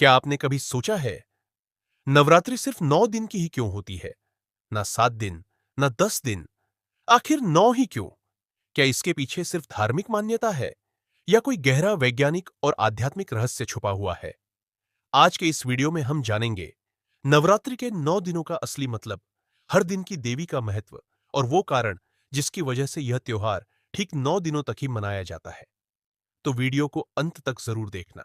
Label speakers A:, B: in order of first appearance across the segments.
A: क्या आपने कभी सोचा है, नवरात्रि सिर्फ 9 दिन की ही क्यों होती है? ना 7 दिन, ना 10 दिन, आखिर 9 ही क्यों? क्या इसके पीछे सिर्फ धार्मिक मान्यता है या कोई गहरा वैज्ञानिक और आध्यात्मिक रहस्य छुपा हुआ है? आज के इस वीडियो में हम जानेंगे नवरात्रि के 9 दिनों का असली मतलब, हर दिन की देवी का महत्व और वो कारण जिसकी वजह से यह त्योहार ठीक 9 दिनों तक ही मनाया जाता है। तो वीडियो को अंत तक जरूर देखना,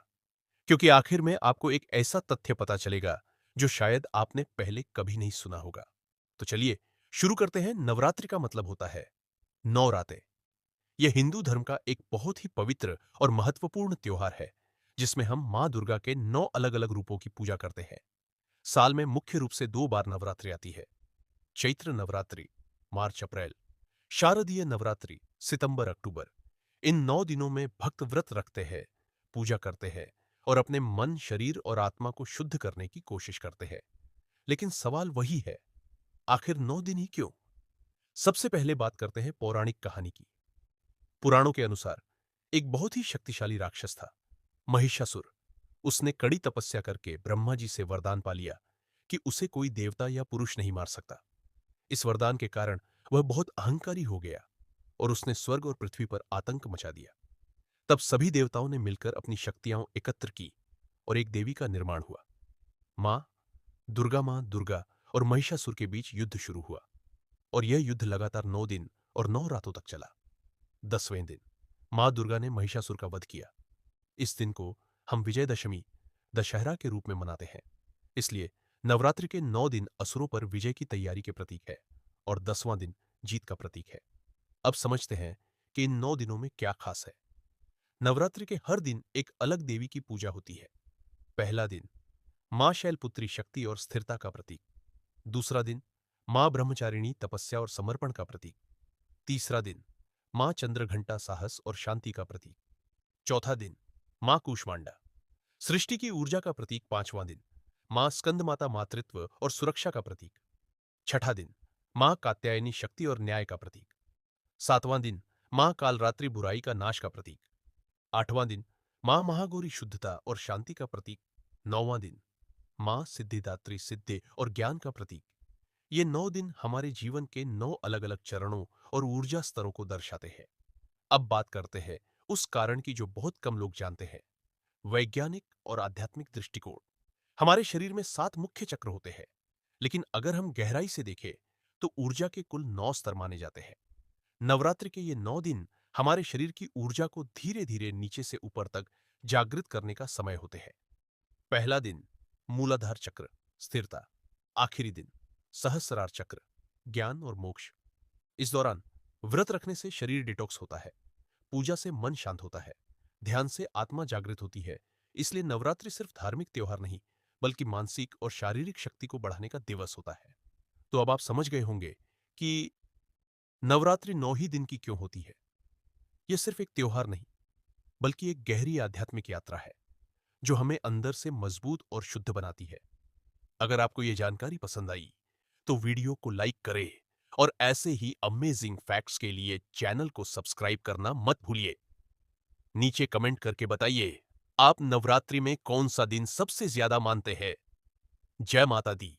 A: क्योंकि आखिर में आपको एक ऐसा तथ्य पता चलेगा जो शायद आपने पहले कभी नहीं सुना होगा। तो चलिए शुरू करते हैं। नवरात्रि का मतलब होता है 9 रातें। यह हिंदू धर्म का एक बहुत ही पवित्र और महत्वपूर्ण त्योहार है, जिसमें हम मां दुर्गा के 9 अलग-अलग रूपों की पूजा करते हैं। साल में मुख्य रूप से 2 बार नवरात्रि आती है। चैत्र नवरात्रि मार्च अप्रैल, शारदीय नवरात्रि सितंबर अक्टूबर। इन 9 दिनों में भक्त व्रत रखते हैं, पूजा करते हैं और अपने मन, शरीर और आत्मा को शुद्ध करने की कोशिश करते हैं। लेकिन सवाल वही है, आखिर 9 दिन ही क्यों? सबसे पहले बात करते हैं पौराणिक कहानी की। पुराणों के अनुसार एक बहुत ही शक्तिशाली राक्षस था, महिषासुर। उसने कड़ी तपस्या करके ब्रह्मा जी से वरदान पा लिया कि उसे कोई देवता या पुरुष नहीं मार सकता। इस वरदान के कारण वह बहुत अहंकारी हो गया और उसने स्वर्ग और पृथ्वी पर आतंक मचा दिया। तब सभी देवताओं ने मिलकर अपनी शक्तियां एकत्र की और एक देवी का निर्माण हुआ। मां दुर्गा और महिषासुर के बीच युद्ध शुरू हुआ और यह युद्ध लगातार 9 दिन और 9 रातों तक चला। 10वें दिन मां दुर्गा ने महिषासुर का वध किया। इस दिन को हम विजयदशमी, दशहरा के रूप में मनाते हैं। इसलिए नवरात्रि के 9 दिन असुरों पर विजय की तैयारी के प्रतीक है और 10वां दिन जीत का प्रतीक है। अब समझते हैं कि इन 9 दिनों में क्या खास है। नवरात्रि के हर दिन एक अलग देवी की पूजा होती है। पहला दिन मां शैलपुत्री शक्ति और स्थिरता का प्रतीक। दूसरा दिन मां ब्रह्मचारिणी तपस्या और समर्पण का प्रतीक। तीसरा दिन मां चंद्रघंटा साहस और शांति का प्रतीक। चौथा दिन मां कूष्मांडा सृष्टि की ऊर्जा का प्रतीक। पांचवां दिन मां स्कंद माता मातृत्व और सुरक्षा का प्रतीक। छठा दिन मां कात्यायनी शक्ति और न्याय का प्रतीक। सातवां दिन मां कालरात्रि बुराई का नाश का प्रतीक। आठवां दिन मां महागौरी शुद्धता और शांति का प्रतीक। नौवां दिन मां सिद्धिदात्री सिद्धि और ज्ञान का प्रतीक। ये 9 दिन हमारे जीवन के 9 अलग-अलग चरणों और ऊर्जा स्तरों को दर्शाते हैं। अब बात करते हैं उस कारण की जो बहुत कम लोग जानते हैं, वैज्ञानिक और आध्यात्मिक दृष्टिकोण। हमारे शरीर में 7 मुख्य चक्र होते हैं, लेकिन अगर हम गहराई से देखें तो ऊर्जा के कुल 9 स्तर माने जाते हैं। नवरात्रि के ये 9 दिन हमारे शरीर की ऊर्जा को धीरे धीरे नीचे से ऊपर तक जागृत करने का समय होते हैं। पहला दिन मूलाधार चक्र स्थिरता। आखिरी दिन सहस्रार चक्र ज्ञान और मोक्ष। इस दौरान व्रत रखने से शरीर डिटॉक्स होता है, पूजा से मन शांत होता है, ध्यान से आत्मा जागृत होती है। इसलिए नवरात्रि सिर्फ धार्मिक त्योहार नहीं, बल्कि मानसिक और शारीरिक शक्ति को बढ़ाने का दिवस होता है। तो अब आप समझ गए होंगे कि नवरात्रि 9 ही दिन की क्यों होती है। यह सिर्फ एक त्योहार नहीं, बल्कि एक गहरी आध्यात्मिक यात्रा है जो हमें अंदर से मजबूत और शुद्ध बनाती है। अगर आपको यह जानकारी पसंद आई तो वीडियो को लाइक करें और ऐसे ही अमेजिंग फैक्ट्स के लिए चैनल को सब्सक्राइब करना मत भूलिए। नीचे कमेंट करके बताइए, आप नवरात्रि में कौन सा दिन सबसे ज्यादा मानते हैं। जय माता दी।